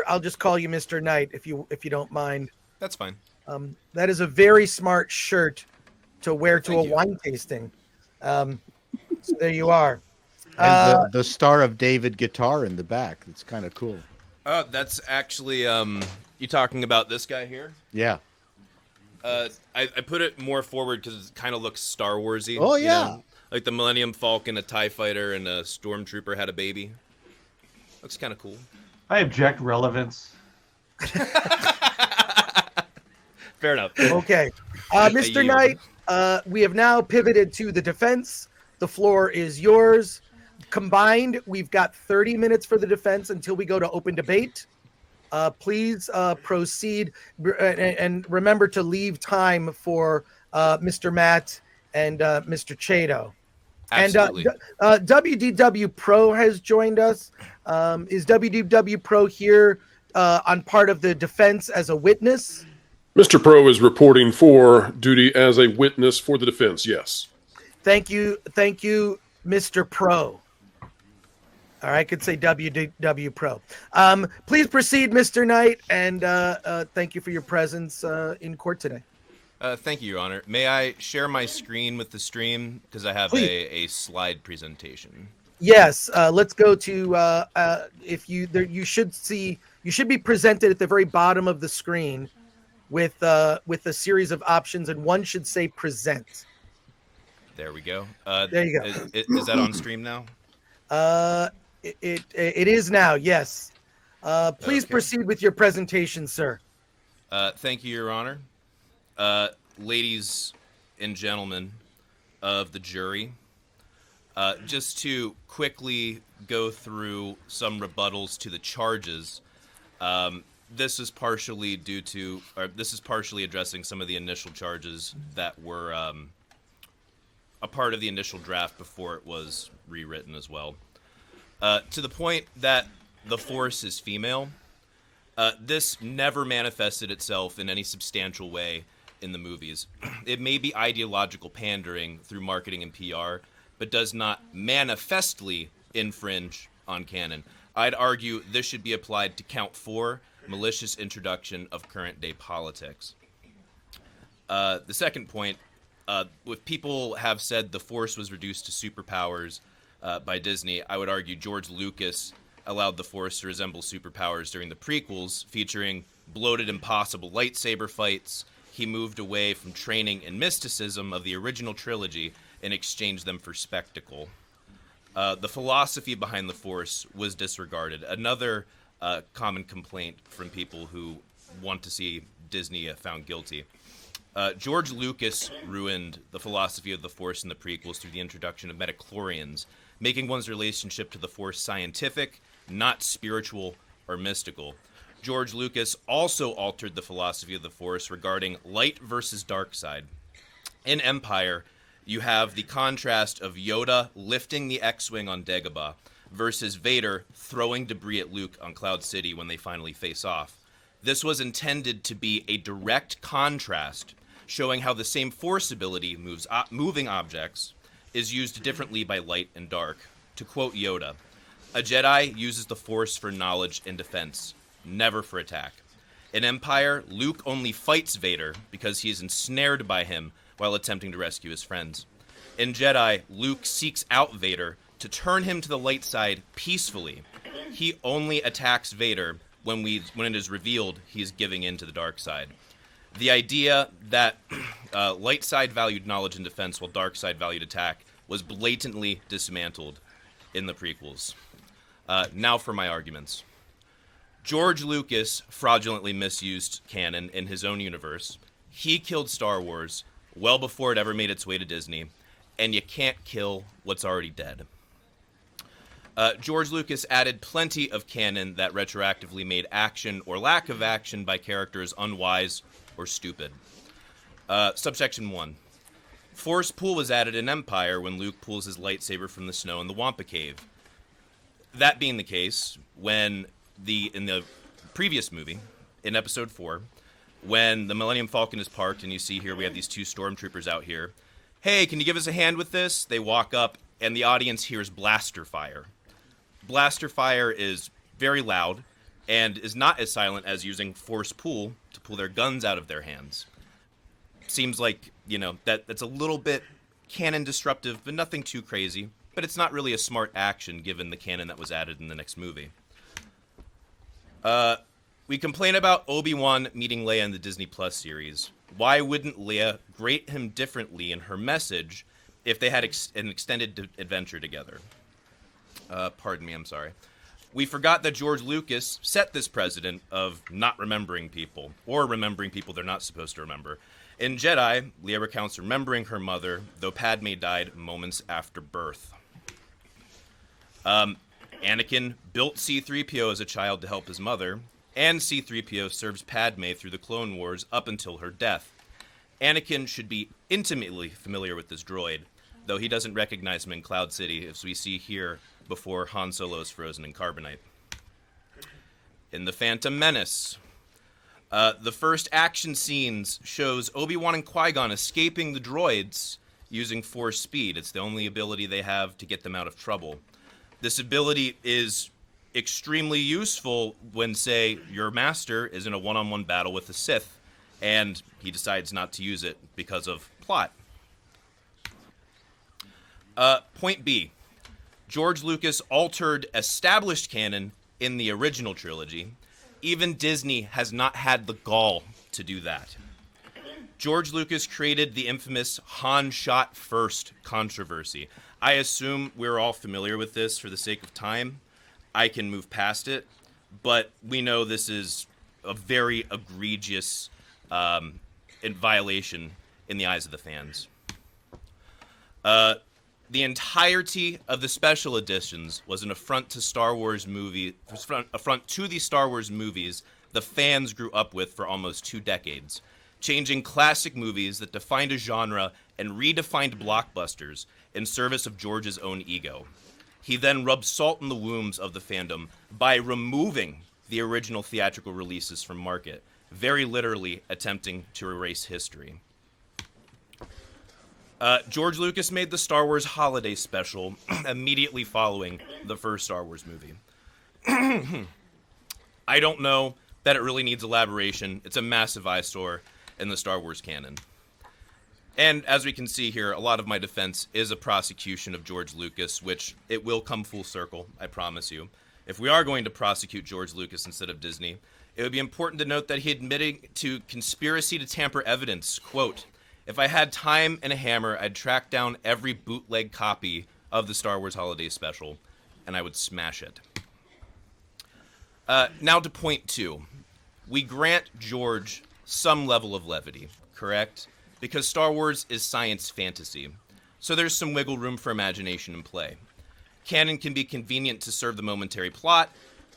I'll just call you Mr. Knight if you don't mind. That's fine. That is a very smart shirt to wear to Thank a you. wine tasting. So there you are. And the star of David guitar in the back. It's kind of cool. That's actually, you talking about this guy here? Yeah. I put it more forward because it kind of looks Star Wars-y. Oh, you yeah. know? Like the Millennium Falcon, a TIE fighter, and a Stormtrooper had a baby. Looks kind of cool. I object relevance. Fair enough. Okay. Mr. yield. Knight, we have now pivoted to the defense. The floor is yours. Combined, we've got 30 minutes for the defense until we go to open debate. Please proceed. And remember to leave time for Mr. Matt and Mr. Chato. Absolutely. And WDW Pro has joined us. Is WDW Pro here on part of the defense as a witness? Mr. Pro is reporting for duty as a witness for the defense, yes. Thank you, Mr. Pro. Or I could say WDW Pro. Please proceed, Mr. Knight, and thank you for your presence in court today. Thank you, Your Honor. May I share my screen with the stream? Because I have a slide presentation. Yes, let's go to if you should be presented at the very bottom of the screen with a series of options, and one should say present. There we go. There you go. Is that on stream now? It is now. Yes. Please Okay. proceed with your presentation, sir. Thank you, Your Honor. Ladies and gentlemen of the jury, just to quickly go through some rebuttals to the charges. This is partially addressing some of the initial charges that were a part of the initial draft before it was rewritten as well. To the point that the force is female, this never manifested itself in any substantial way in the movies. It may be ideological pandering through marketing and PR, but does not manifestly infringe on canon. I'd argue this should be applied to count 4, malicious introduction of current-day politics. The second point, if people have said the Force was reduced to superpowers by Disney, I would argue George Lucas allowed the Force to resemble superpowers during the prequels, featuring bloated, impossible lightsaber fights. He moved away from training and mysticism of the original trilogy and exchanged them for spectacle. The philosophy behind the Force was disregarded. Another common complaint from people who want to see Disney found guilty. George Lucas ruined the philosophy of the Force in the prequels through the introduction of midichlorians, making one's relationship to the Force scientific, not spiritual or mystical. George Lucas also altered the philosophy of the Force regarding light versus dark side. In Empire, you have the contrast of Yoda lifting the X-Wing on Dagobah versus Vader throwing debris at Luke on Cloud City when they finally face off. This was intended to be a direct contrast, showing how the same Force ability, moving objects, is used differently by light and dark. To quote Yoda, "A Jedi uses the Force for knowledge and defense, never for attack. In Empire, Luke only fights Vader because he is ensnared by him while attempting to rescue his friends. In Jedi, Luke seeks out Vader to turn him to the light side peacefully. He only attacks Vader when it is revealed he is giving in to the dark side." The idea that light side valued knowledge and defense while dark side valued attack was blatantly dismantled in the prequels. Now for my arguments. George Lucas fraudulently misused canon in his own universe. He killed Star Wars well before it ever made its way to Disney, and you can't kill what's already dead. George Lucas added plenty of canon that retroactively made action or lack of action by characters unwise or stupid. Subsection 1. Force Pool was added in Empire when Luke pulls his lightsaber from the snow in the Wampa Cave. That being the case, in the previous movie, in Episode 4, when the Millennium Falcon is parked, and you see here we have these 2 stormtroopers out here. Hey, can you give us a hand with this? They walk up, and the audience hears blaster fire. Blaster fire is very loud. and is not as silent as using force pull to pull their guns out of their hands. Seems like, that's a little bit canon disruptive, but nothing too crazy. But it's not really a smart action given the canon that was added in the next movie. We complain about Obi-Wan meeting Leia in the Disney Plus series. Why wouldn't Leia grade him differently in her message if they had an extended adventure together? Pardon me, I'm sorry. We forgot that George Lucas set this precedent of not remembering people, or remembering people they're not supposed to remember. In Jedi, Leia recounts remembering her mother, though Padme died moments after birth. Anakin built C-3PO as a child to help his mother, and C-3PO serves Padme through the Clone Wars up until her death. Anakin should be intimately familiar with this droid, though he doesn't recognize him in Cloud City, as we see here before Han Solo is frozen in carbonite. In The Phantom Menace, the first action scenes shows Obi-Wan and Qui-Gon escaping the droids using force speed. It's the only ability they have to get them out of trouble. This ability is extremely useful when, say, your master is in a one-on-one battle with a Sith, and he decides not to use it because of plot. Point B. George Lucas altered established canon in the original trilogy. Even Disney has not had the gall to do that. George Lucas created the infamous Han shot first controversy. I assume we're all familiar with this for the sake of time. I can move past it, but we know this is a very egregious violation in the eyes of the fans. The entirety of the special editions was an affront to Star Wars affront to the Star Wars movies the fans grew up with for almost 2 decades, changing classic movies that defined a genre and redefined blockbusters in service of George's own ego. He then rubbed salt in the wounds of the fandom by removing the original theatrical releases from market, very literally attempting to erase history. George Lucas made the Star Wars Holiday Special immediately following the first Star Wars movie. I don't know that it really needs elaboration. It's a massive eyesore in the Star Wars canon. And as we can see here, a lot of my defense is a prosecution of George Lucas, which it will come full circle, I promise you. If we are going to prosecute George Lucas instead of Disney, it would be important to note that he admitted to conspiracy to tamper evidence. Quote, "If I had time and a hammer, I'd track down every bootleg copy of the Star Wars Holiday Special, and I would smash it." Now to point 2. We grant George some level of levity, correct? Because Star Wars is science fantasy, so there's some wiggle room for imagination and play. Canon can be convenient to serve the momentary plot,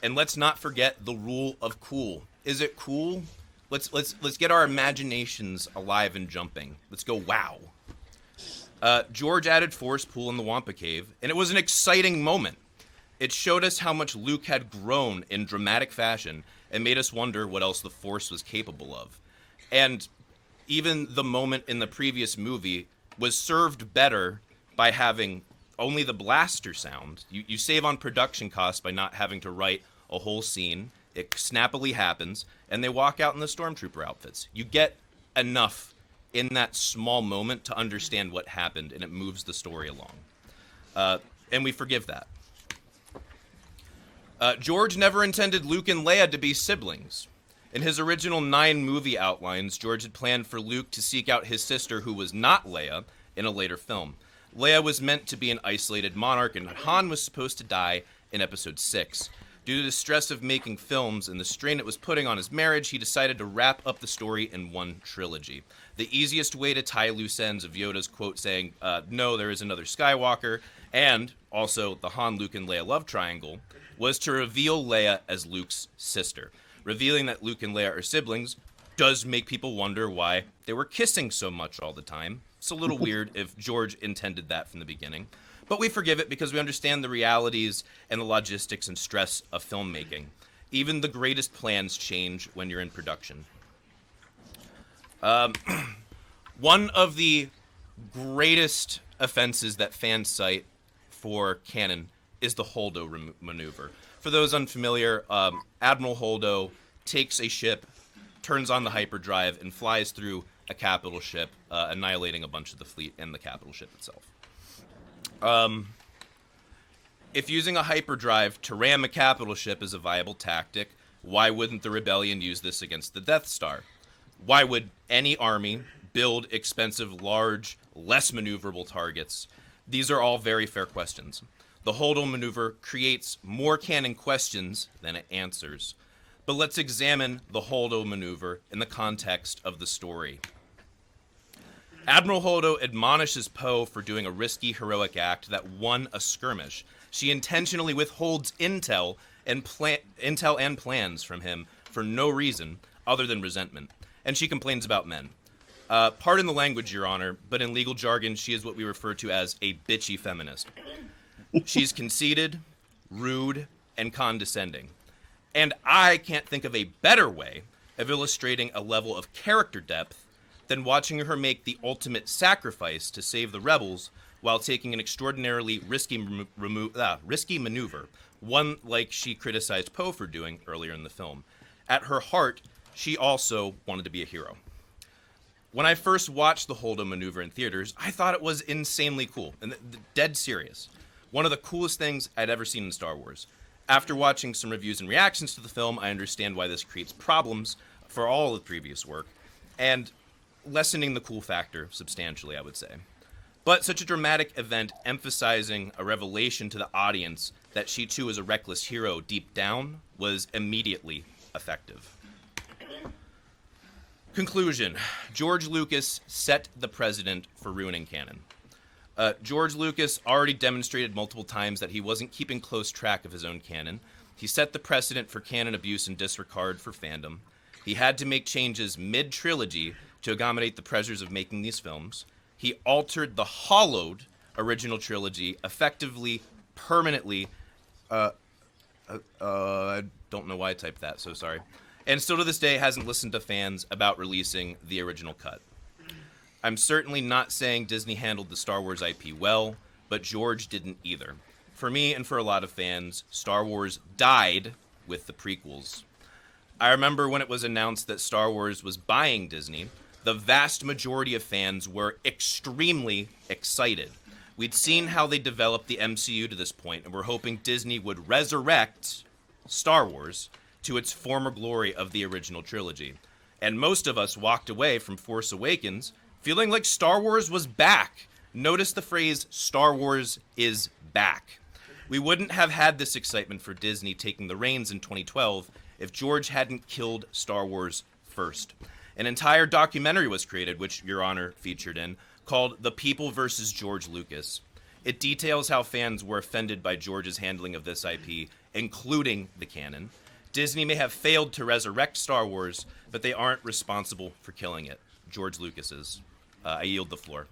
and let's not forget the rule of cool. Is it cool? Let's get our imaginations alive and jumping. Let's go wow. George added force pull in the Wampa Cave, and it was an exciting moment. It showed us how much Luke had grown in dramatic fashion and made us wonder what else the Force was capable of. And even the moment in the previous movie was served better by having only the blaster sound. You save on production costs by not having to write a whole scene. It snappily happens, and they walk out in the stormtrooper outfits. You get enough in that small moment to understand what happened, and it moves the story along. And we forgive that. George never intended Luke and Leia to be siblings. In his original 9 movie outlines, George had planned for Luke to seek out his sister, who was not Leia, in a later film. Leia was meant to be an isolated monarch, and Han was supposed to die in Episode 6. Due to the stress of making films and the strain it was putting on his marriage, he decided to wrap up the story in one trilogy. The easiest way to tie loose ends of Yoda's quote saying, no, there is another Skywalker, and also the Han, Luke, and Leia love triangle, was to reveal Leia as Luke's sister. Revealing that Luke and Leia are siblings does make people wonder why they were kissing so much all the time. It's a little weird if George intended that from the beginning. But we forgive it because we understand the realities and the logistics and stress of filmmaking. Even the greatest plans change when you're in production. One of the greatest offenses that fans cite for canon is the Holdo maneuver. For those unfamiliar, Admiral Holdo takes a ship, turns on the hyperdrive, and flies through a capital ship, annihilating a bunch of the fleet and the capital ship itself. If using a hyperdrive to ram a capital ship is a viable tactic, why wouldn't the rebellion use this against the Death Star? Why would any army build expensive, large, less maneuverable targets? These are all very fair questions. The Holdo maneuver creates more canon questions than it answers. But let's examine the Holdo maneuver in the context of the story. Admiral Holdo admonishes Poe for doing a risky, heroic act that won a skirmish. She intentionally withholds intel and plans from him for no reason other than resentment. And she complains about men. Pardon the language, Your Honor, but in legal jargon, she is what we refer to as a bitchy feminist. She's conceited, rude, and condescending. And I can't think of a better way of illustrating a level of character depth than watching her make the ultimate sacrifice to save the rebels while taking an extraordinarily risky maneuver, one like she criticized Poe for doing earlier in the film. At her heart, she also wanted to be a hero. When I first watched the Holdo maneuver in theaters, I thought it was insanely cool and dead serious. One of the coolest things I'd ever seen in Star Wars. After watching some reviews and reactions to the film, I understand why this creates problems for all of the previous work, and lessening the cool factor substantially, I would say. But such a dramatic event emphasizing a revelation to the audience that she too is a reckless hero deep down was immediately effective. Conclusion. George Lucas set the precedent for ruining canon. George Lucas already demonstrated multiple times that he wasn't keeping close track of his own canon. He set the precedent for canon abuse and disregard for fandom. He had to make changes mid-trilogy to accommodate the pressures of making these films. He altered the hollowed original trilogy effectively, permanently. I don't know why I typed that, so sorry. And still to this day hasn't listened to fans about releasing the original cut. I'm certainly not saying Disney handled the Star Wars IP well, but George didn't either. For me and for a lot of fans, Star Wars died with the prequels. I remember when it was announced that Star Wars was buying Disney, the vast majority of fans were extremely excited. We'd seen how they developed the MCU to this point, and we're hoping Disney would resurrect Star Wars to its former glory of the original trilogy. And most of us walked away from Force Awakens feeling like Star Wars was back. Notice the phrase, Star Wars is back. We wouldn't have had this excitement for Disney taking the reins in 2012 if George hadn't killed Star Wars first. An entire documentary was created, which Your Honor featured in, called The People vs. George Lucas. It details how fans were offended by George's handling of this IP, including the canon. Disney may have failed to resurrect Star Wars, but they aren't responsible for killing it. George Lucas is. I yield the floor.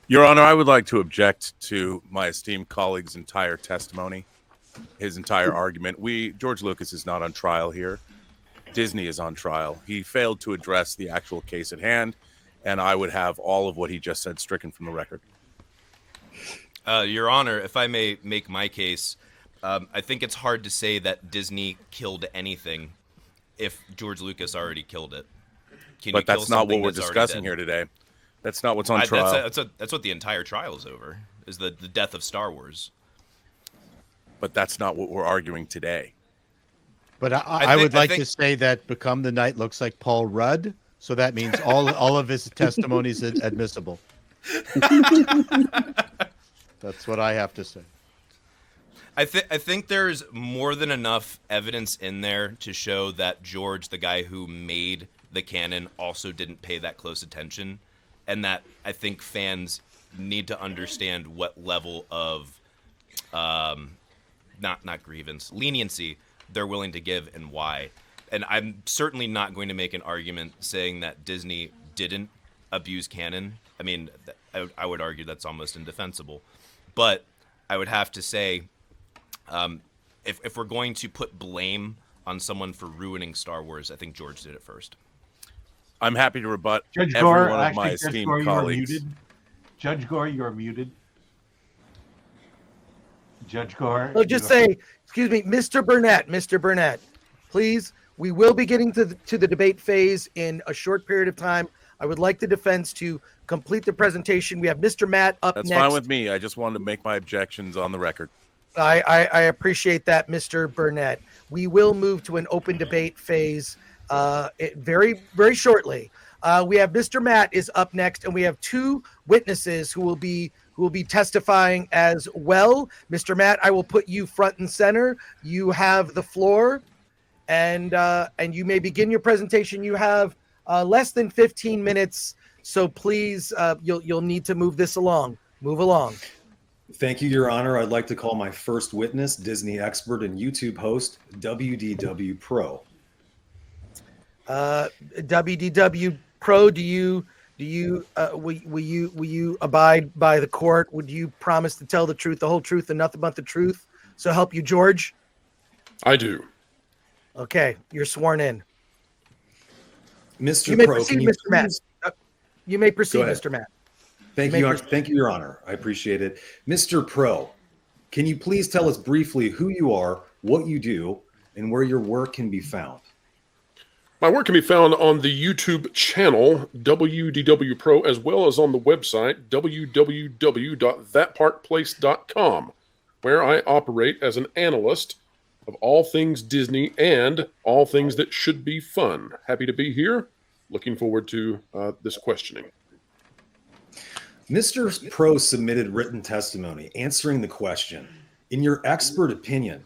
Your Honor, I would like to object to my esteemed colleague's entire testimony, his entire argument. George Lucas is not on trial here. Disney is on trial. He failed to address the actual case at hand, and I would have all of what he just said stricken from the record. Your Honor, if I may make my case, I think it's hard to say that Disney killed anything if George Lucas already killed it. But that's not what we're discussing here today. That's not what's on trial. That's what the entire trial is over, is the death of Star Wars. But that's not what we're arguing today. But I would like to say that Become the Night looks like Paul Rudd, so that means all of his testimony is admissible. That's what I have to say. I think there's more than enough evidence in there to show that George, the guy who made the canon, also didn't pay that close attention, and that I think fans need to understand what level of not grievance, leniency they're willing to give and why. And I'm certainly not going to make an argument saying that Disney didn't abuse canon. I mean, I would argue that's almost indefensible. But I would have to say, if we're going to put blame on someone for ruining Star Wars, I think George did it first. I'm happy to rebut Judge every Gore, one of my Judge esteemed Gore, colleagues. Judge Gore, you're muted. Judge Gore. I'll just say, excuse me, Mr. Burnett, please. We will be getting to the debate phase in a short period of time. I would like the defense to complete the presentation. We have Mr. Matt up That's next. fine with me. I just wanted to make my objections on the record. I appreciate that, Mr. Burnett. We will move to an open debate phase very, very shortly. We have Mr. Matt is up next, and we have two witnesses who will be testifying as well. Mr. Matt, I will put you front and center. You have the floor, and you may begin your presentation. You have less than 15 minutes, so please, you'll need to move this along. Move along. Thank you, Your Honor. I'd like to call my first witness, Disney expert and YouTube host, WDW Pro. WDW Pro, will you abide by the court? Would you promise to tell the truth, the whole truth, and nothing but the truth? So help you, George? I do. Okay, you're sworn in. Mr. You may Pro, proceed, can you Mr. Matt. please- You may proceed, Go ahead. Mr. Matt. Thank you, Your Honor. I appreciate it. Mr. Pro, can you please tell us briefly who you are, what you do, and where your work can be found? My work can be found on the YouTube channel, WDW Pro, as well as on the website, www.thatpartplace.com, where I operate as an analyst of all things Disney and all things that should be fun. Happy to be here. Looking forward to this questioning. Mr. Pro submitted written testimony answering the question, in your expert opinion,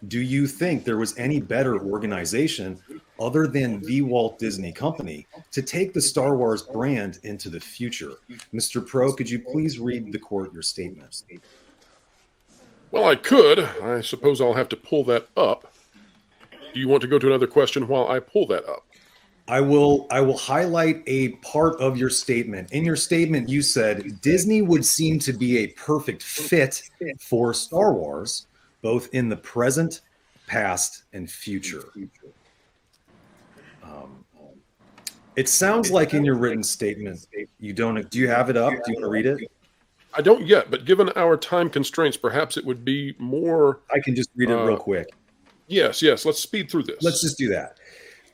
do you think there was any better organization other than the Walt Disney Company to take the Star Wars brand into the future? Mr. Pro, could you please read the court your statement? Well, I could. I suppose I'll have to pull that up. Do you want to go to another question while I pull that up? I will highlight a part of your statement. In your statement, you said Disney would seem to be a perfect fit for Star Wars, both in the present, past, and future. It sounds like in your written statement, you don't. Do you have it up? Do you want to read it? I don't yet, but given our time constraints, perhaps it would be more... I can just read it real quick. Yes, let's speed through this. Let's just do that.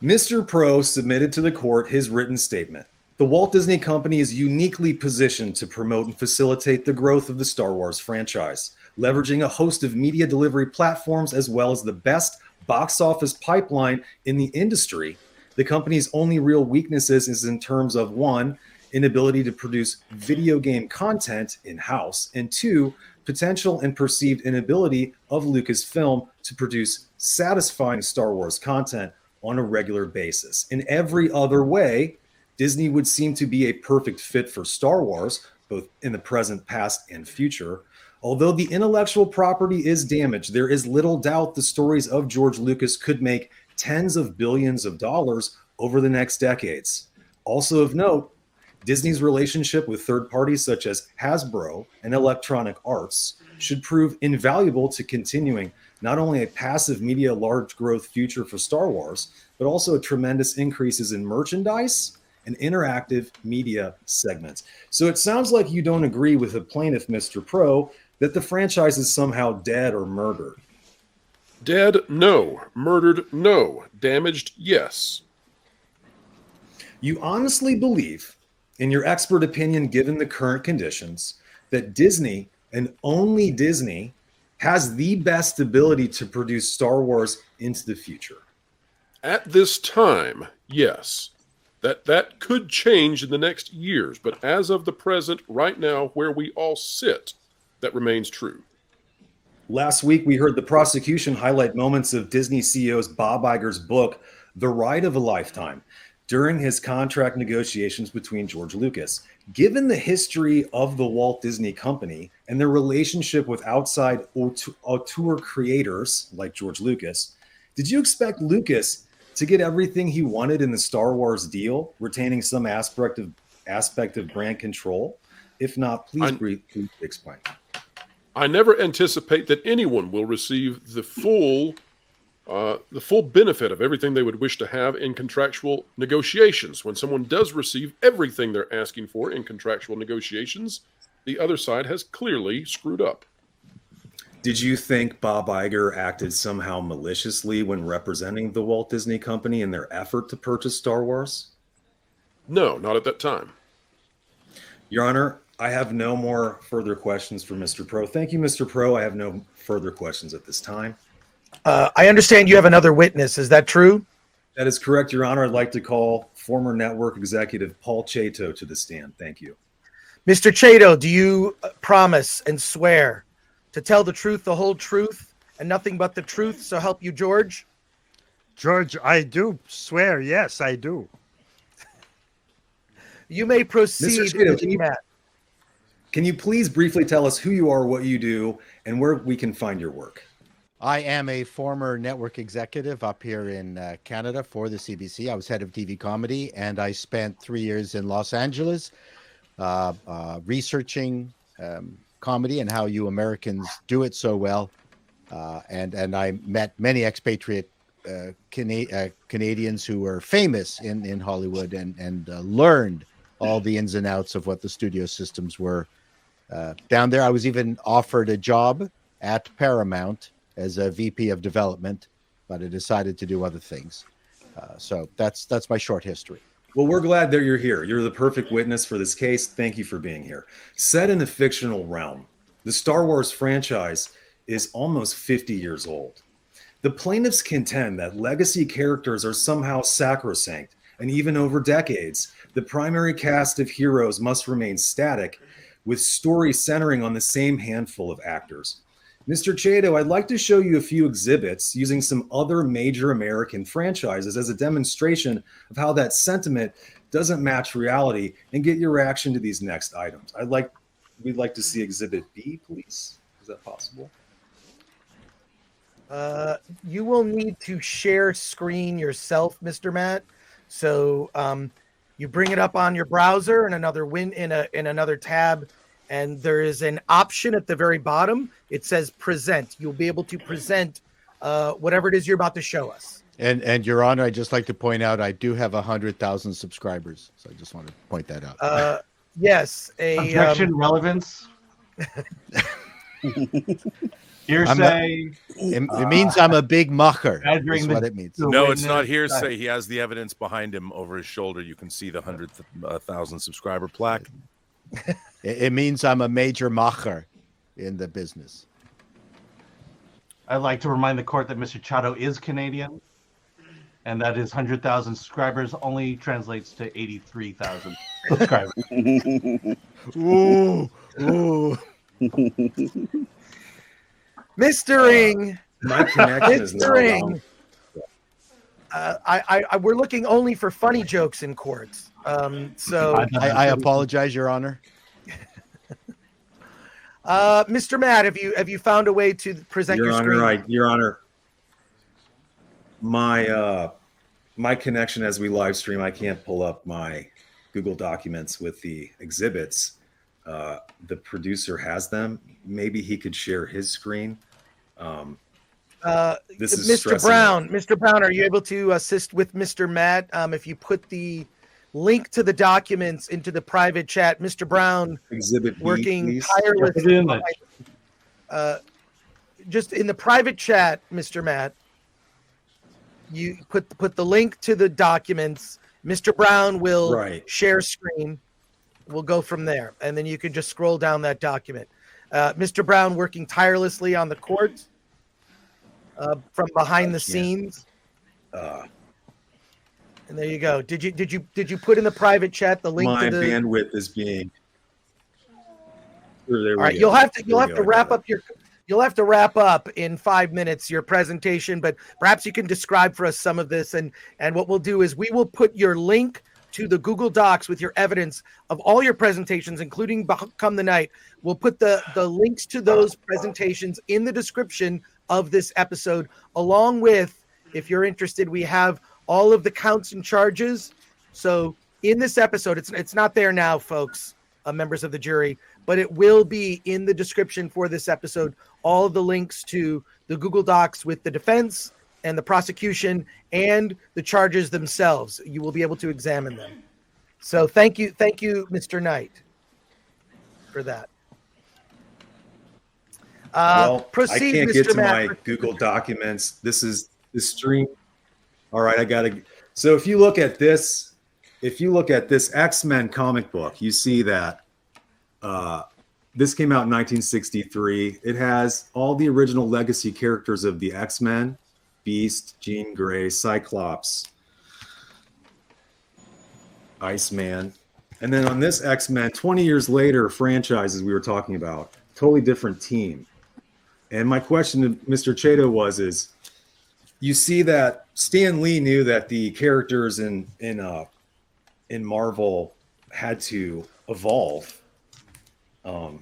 Mr. Pro submitted to the court his written statement. The Walt Disney Company is uniquely positioned to promote and facilitate the growth of the Star Wars franchise, leveraging a host of media delivery platforms as well as the best box office pipeline in the industry. The company's only real weaknesses is in terms of, one, inability to produce video game content in-house, and two, potential and perceived inability of Lucasfilm to produce satisfying Star Wars content on a regular basis. In every other way, Disney would seem to be a perfect fit for Star Wars, both in the present, past, and future. Although the intellectual property is damaged, there is little doubt the stories of George Lucas could make tens of billions of dollars over the next decades. Also of note, Disney's relationship with third parties such as Hasbro and Electronic Arts should prove invaluable to continuing not only a passive media large growth future for Star Wars, but also tremendous increases in merchandise and interactive media segments. So it sounds like you don't agree with the plaintiff, Mr. Pro, that the franchise is somehow dead or murdered. Dead, no. Murdered, no. Damaged, yes. You honestly believe, in your expert opinion, given the current conditions, that Disney, and only Disney, has the best ability to produce Star Wars into the future? At this time, yes. That could change in the next years, but as of the present, right now, where we all sit, that remains true. Last week, we heard the prosecution highlight moments of Disney CEO's Bob Iger's book, The Ride of a Lifetime, during his contract negotiations between George Lucas. Given the history of the Walt Disney Company and their relationship with outside auteur creators like George Lucas, did you expect Lucas to get everything he wanted in the Star Wars deal, retaining some aspect of brand control? If not, please briefly explain. I never anticipate that anyone will receive the full benefit of everything they would wish to have in contractual negotiations. When someone does receive everything they're asking for in contractual negotiations, the other side has clearly screwed up. Did you think Bob Iger acted somehow maliciously when representing the Walt Disney Company in their effort to purchase Star Wars? No, not at that time. Your Honor, I have no more further questions for Mr. Pro. Thank you, Mr. Pro. I have no further questions at this time. I understand you have another witness. Is that true? That is correct, Your Honor. I'd like to call former network executive Paul Chato to the stand. Thank you. Mr. Chato, do you promise and swear to tell the truth, the whole truth, and nothing but the truth, so help you, George? George, I do swear. Yes, I do. You may proceed, Chato, Mr. Matt. Can you please briefly tell us who you are, what you do, and where we can find your work? I am a former network executive up here in Canada for the CBC. I was head of TV comedy, and I spent 3 years in Los Angeles researching comedy and how you Americans do it so well. And I met many expatriate Canadians who were famous in Hollywood and learned all the ins and outs of what the studio systems were down there. I was even offered a job at Paramount as a VP of development, but I decided to do other things. So that's my short history. Well, we're glad that you're here. You're the perfect witness for this case. Thank you for being here. Set in a fictional realm, the Star Wars franchise is almost 50 years old. The plaintiffs contend that legacy characters are somehow sacrosanct, and even over decades, the primary cast of heroes must remain static, with stories centering on the same handful of actors. Mr. Chato, I'd like to show you a few exhibits using some other major American franchises as a demonstration of how that sentiment doesn't match reality, and get your reaction to these next items. We'd like to see Exhibit B, please. Is that possible? You will need to share screen yourself, Mr. Matt. So you bring it up on your browser in another tab, and there is an option at the very bottom. It says present. You'll be able to present whatever it is you're about to show us. And Your Honor, I'd just like to point out I do have 100,000 subscribers, so I just want to point that out. Yes. Objection, relevance. Hearsay. It means I'm a big mucker. That's what it means. No, it's not hearsay. He has the evidence behind him over his shoulder. You can see the 100,000 subscriber plaque. It means I'm a major macher in the business. I'd like to remind the court that Mr. Chato is Canadian, and that his 100,000 subscribers only translates to 83,000 subscribers. Ooh. Mr. Ring. My connection is not Mr. Ring. allowed. We're looking only for funny jokes in courts. So I apologize, Your Honor. Mr. Matt, have you found a way to present your screen? Your Honor, my connection as we live stream, I can't pull up my Google Documents with the exhibits. The producer has them. Maybe he could share his screen. This is Mr. Brown, are you able to assist with Mr. Matt? If you put the link to the documents into the private chat, Mr. Brown, Exhibit B, working please. tirelessly. Just in the private chat, Mr. Matt, you put the link to the documents. Mr. Brown will share screen. We'll go from there, and then you can just scroll down that document. Mr. Brown working tirelessly on the court from behind the scenes. And there you go. Did you put in the private chat the link? My to the bandwidth is being. All right, you'll have to wrap up your. You'll have to wrap up in 5 minutes your presentation, but perhaps you can describe for us some of this. And what we'll do is we will put your link to the Google Docs with your evidence of all your presentations, including Come the Night. We'll put the links to those presentations in the description of this episode, along with, if you're interested, we have all of the counts and charges. So in this episode, it's not there now, folks, members of the jury, but it will be in the description for this episode, all of the links to the Google Docs with the defense and the prosecution and the charges themselves. You will be able to examine them. So thank you, Mr. Knight, for that. Well, I Proceed, can't Mr. get to Matt. my Google Documents. This is the stream. All right, I gotta. So if you look at this, X-Men comic book, you see that this came out in 1963. It has all the original legacy characters of the X-Men: Beast, Jean Grey, Cyclops, Iceman. And then on this X-Men, 20 years later, franchises we were talking about, totally different team. And my question to Mr. Chato is you see that Stan Lee knew that the characters in Marvel had to evolve. What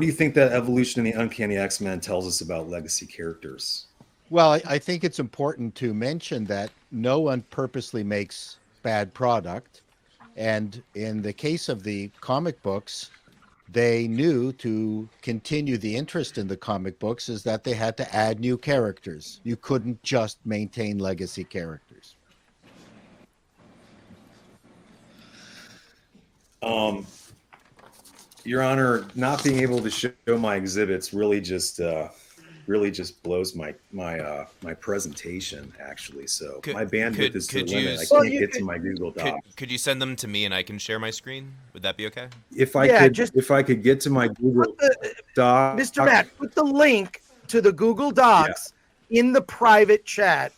do you think that evolution in the Uncanny X-Men tells us about legacy characters? Well, I think it's important to mention that no one purposely makes bad product. And in the case of the comic books, they knew to continue the interest in the comic books is that they had to add new characters. You couldn't just maintain legacy characters. Your Honor, not being able to show my exhibits really just blows my presentation, actually. So my bandwidth is to the limit. I can't get to my Google Doc. Could you send them to me and I can share my screen? Would that be okay? If I could get to my Google Doc, Mr. Matt, put the link to the Google Docs in the private chat,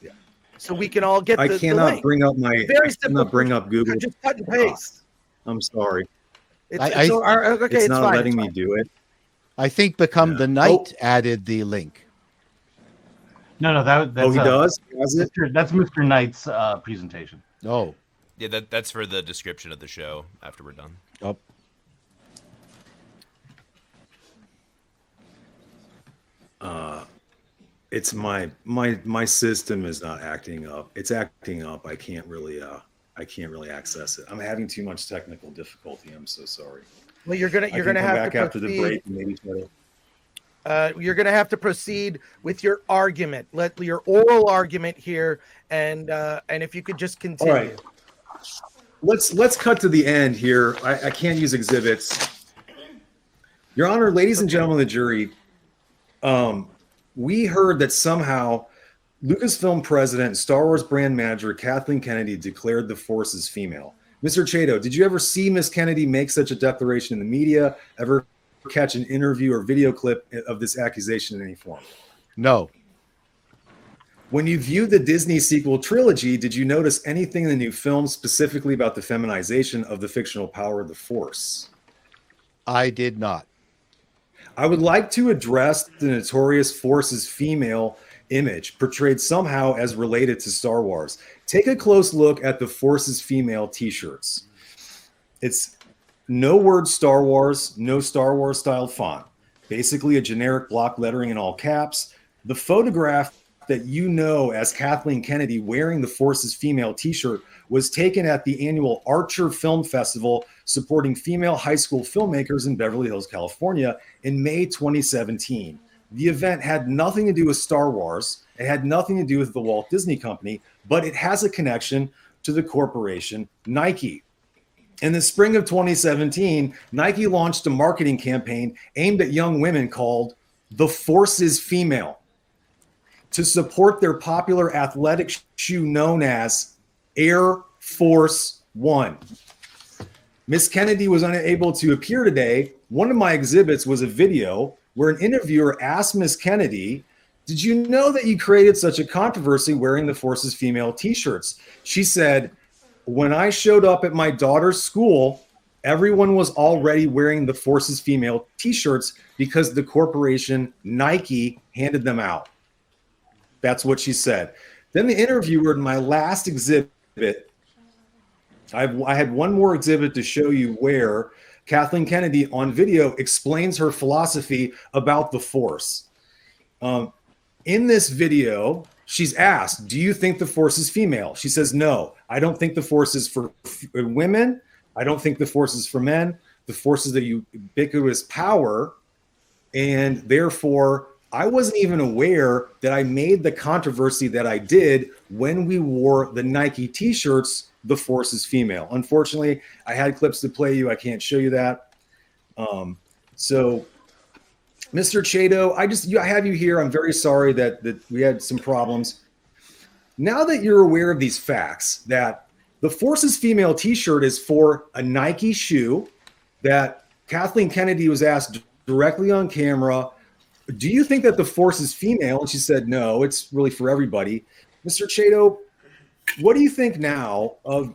so we can all get the link. I cannot bring up Very simple. bring up Google. Just cut and paste. I'm sorry. Okay, It's not fine. letting me do it. I think Become the Knight added the link. No, that's he does? Has it? That's Mr. Knight's presentation. Oh. Yeah, that's for the description of the show after we're done. Oh. It's my system is not acting up. It's acting up. I can't really access it. I'm having too much technical difficulty. I'm so sorry. Well, you're gonna have back to after proceed. the break and maybe try to. You're gonna have to proceed with your argument. Let your oral argument here, and if you could just continue. All right. Let's cut to the end here. I can't use exhibits. Your Honor, ladies and gentlemen of the jury, we heard that somehow Lucasfilm president and Star Wars brand manager Kathleen Kennedy declared the Force as female. Mr. Chato, did you ever see Miss Kennedy make such a declaration in the media? Ever catch an interview or video clip of this accusation in any form? No. When you viewed the Disney sequel trilogy, did you notice anything in the new film specifically about the feminization of the fictional power of the Force? I did not. I would like to address the notorious Force's female image portrayed somehow as related to Star Wars. Take a close look at the Force's female t-shirts. It's no word Star Wars, no Star Wars style font. Basically a generic block lettering in all caps. The photograph that you know as Kathleen Kennedy wearing the Force's female t-shirt was taken at the annual Archer Film Festival supporting female high school filmmakers in Beverly Hills, California in May 2017. The event had nothing to do with Star Wars. It had nothing to do with the Walt Disney Company, but it has a connection to the corporation Nike. In the spring of 2017, Nike launched a marketing campaign aimed at young women called The Force is Female to support their popular athletic shoe known as Air Force One. Miss Kennedy was unable to appear today. One of my exhibits was a video where an interviewer asked Miss Kennedy, "Did you know that you created such a controversy wearing the Force's female t-shirts?" She said, "When I showed up at my daughter's school, everyone was already wearing the Force's female t-shirts because the corporation Nike handed them out." That's what she said. Then the interviewer in my last exhibit, I had one more exhibit to show you where Kathleen Kennedy on video explains her philosophy about the Force. In this video, she's asked, "Do you think the Force is female?" She says, "No, I don't think the Force is for women. I don't think the Force is for men. The Force is the ubiquitous power. And therefore, I wasn't even aware that I made the controversy that I did when we wore the Nike t-shirts, the Force is female." Unfortunately, I had clips to play you. I can't show you that. So, Mr. Chato, I have you here. I'm very sorry that we had some problems. Now that you're aware of these facts, that the Force is Female t-shirt is for a Nike shoe, that Kathleen Kennedy was asked directly on camera, do you think that the Force is female? And she said, no, it's really for everybody. Mr. Chato, what do you think now of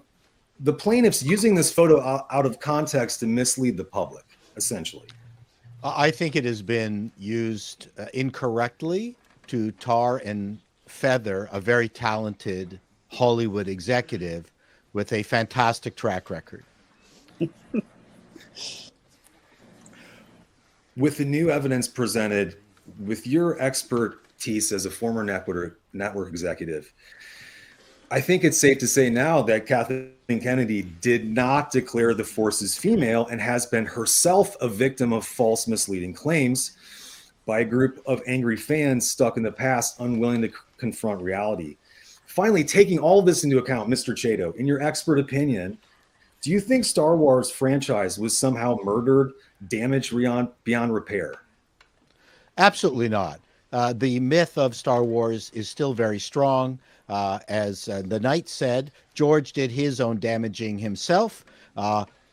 the plaintiffs using this photo out of context to mislead the public, essentially? I think it has been used incorrectly to tar and feather a very talented Hollywood executive with a fantastic track record. With the new evidence presented, with your expertise as a former network executive, I think it's safe to say now that Kathleen Kennedy did not declare the Force as female and has been herself a victim of false, misleading claims by a group of angry fans stuck in the past, unwilling to confront reality. Finally, taking all this into account, Mr. Chato, in your expert opinion, do you think Star Wars franchise was somehow murdered, damaged beyond repair? Absolutely not. The myth of Star Wars is still very strong. As the Knight said, George did his own damaging himself.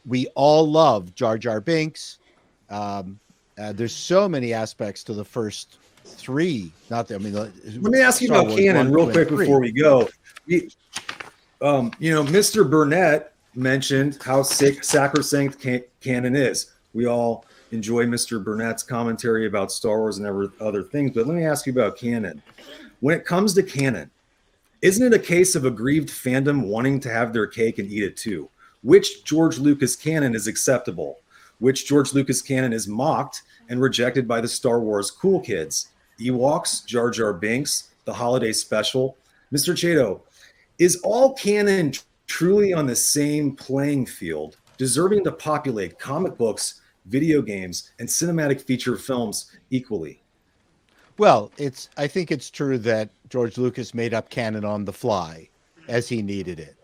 We all love Jar Jar Binks. There's so many aspects to the first three. Let me ask you about canon real quick before we go. Mr. Burnett mentioned how sacrosanct canon is. We all enjoy Mr. Burnett's commentary about Star Wars and other things, but let me ask you about canon. When it comes to canon, isn't it a case of aggrieved fandom wanting to have their cake and eat it too? Which George Lucas canon is acceptable? Which George Lucas canon is mocked and rejected by the Star Wars cool kids? Ewoks, Jar Jar Binks, the holiday special. Mr. Chato, is all canon truly on the same playing field, deserving to populate comic books, video games, and cinematic feature films equally? Well, I think it's true that George Lucas made up canon on the fly as he needed it.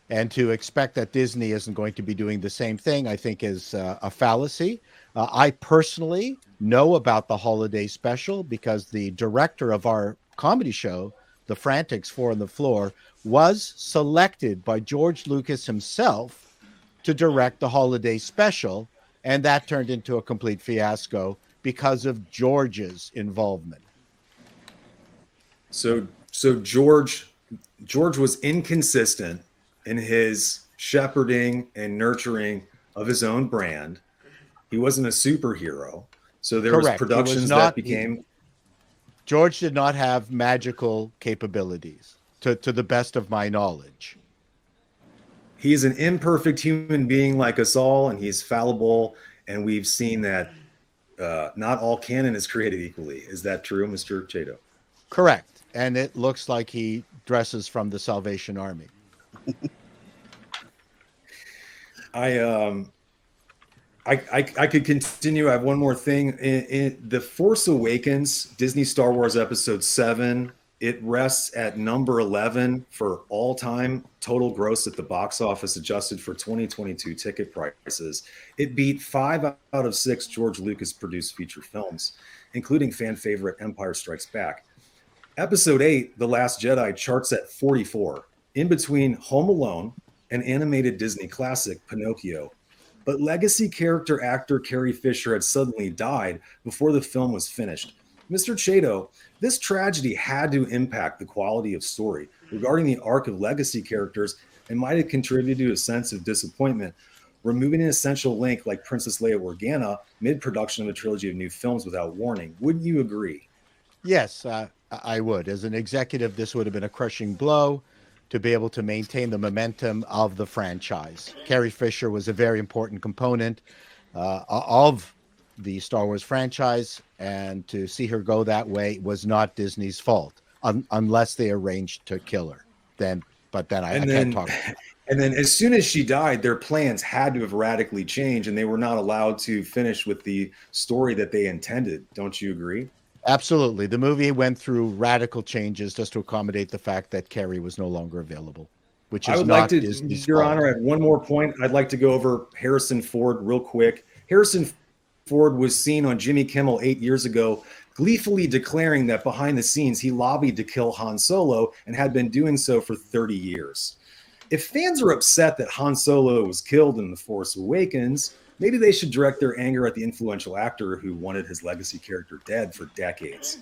And to expect that Disney isn't going to be doing the same thing, I think is a fallacy. I personally know about the holiday special because the director of our comedy show, The Frantics 4 on the Floor, was selected by George Lucas himself to direct the holiday special. And that turned into a complete fiasco because of George's involvement. So George was inconsistent in his shepherding and nurturing of his own brand. He wasn't a superhero. So there was productions that became... George did not have magical capabilities, to the best of my knowledge. He's an imperfect human being like us all, and he's fallible. And we've seen that not all canon is created equally. Is that true, Mr. Chato? Correct. And it looks like he dresses from the Salvation Army. I could continue. I have one more thing. In The Force Awakens, Disney Star Wars Episode 7, it rests at number 11 for all-time total gross at the box office, adjusted for 2022 ticket prices. It beat 5 out of 6 George Lucas-produced feature films, including fan favorite Empire Strikes Back. Episode 8, The Last Jedi, charts at 44, in between Home Alone and animated Disney classic Pinocchio. But legacy character actor Carrie Fisher had suddenly died before the film was finished. Mr. Chato, this tragedy had to impact the quality of story regarding the arc of legacy characters and might have contributed to a sense of disappointment, removing an essential link like Princess Leia Organa mid-production of a trilogy of new films without warning. Wouldn't you agree? Yes, I would. As an executive, this would have been a crushing blow to be able to maintain the momentum of the franchise. Carrie Fisher was a very important component of the Star Wars franchise, and to see her go that way was not Disney's fault, unless they arranged to kill her. I can't talk. And then as soon as she died, their plans had to have radically changed, and they were not allowed to finish with the story that they intended. Don't you agree? Absolutely. The movie went through radical changes just to accommodate the fact that Carrie was no longer available, which is not Disney's Your fault. Honor, at one more point, I'd like to go over Harrison Ford real quick. Harrison Ford was seen on Jimmy Kimmel 8 years ago, gleefully declaring that behind the scenes he lobbied to kill Han Solo and had been doing so for 30 years. If fans are upset that Han Solo was killed in The Force Awakens, maybe they should direct their anger at the influential actor who wanted his legacy character dead for decades.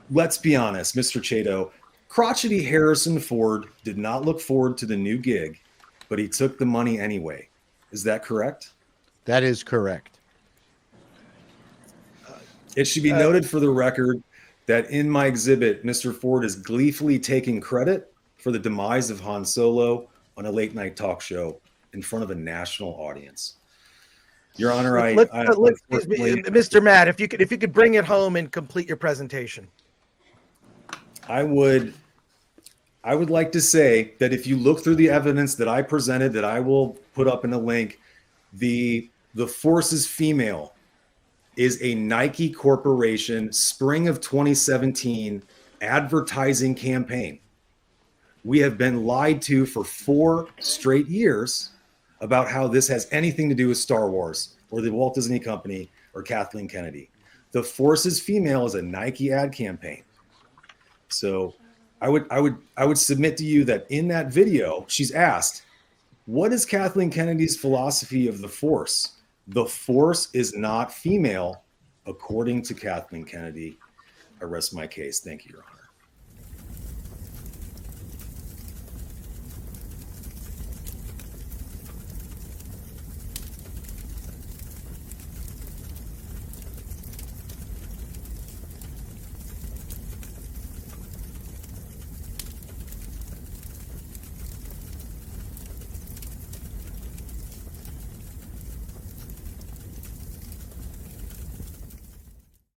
Let's be honest, Mr. Chato, crotchety Harrison Ford did not look forward to the new gig, but he took the money anyway. Is that correct? That is correct. It should be noted for the record that in my exhibit, Mr. Ford is gleefully taking credit for the demise of Han Solo on a late night talk show in front of a national audience. Your Honor, excuse me, Mr. Matt, if you could bring it home and complete your presentation. I would like to say that if you look through the evidence that I presented, that I will put up in a link, the Force's female is a Nike Corporation spring of 2017 advertising campaign. We have been lied to for 4 straight years about how this has anything to do with Star Wars or the Walt Disney Company or Kathleen Kennedy. The Force's female is a Nike ad campaign. So I would submit to you that in that video, she's asked, what is Kathleen Kennedy's philosophy of the Force? The Force is not female, according to Kathleen Kennedy. I rest my case. Thank you, Your Honor.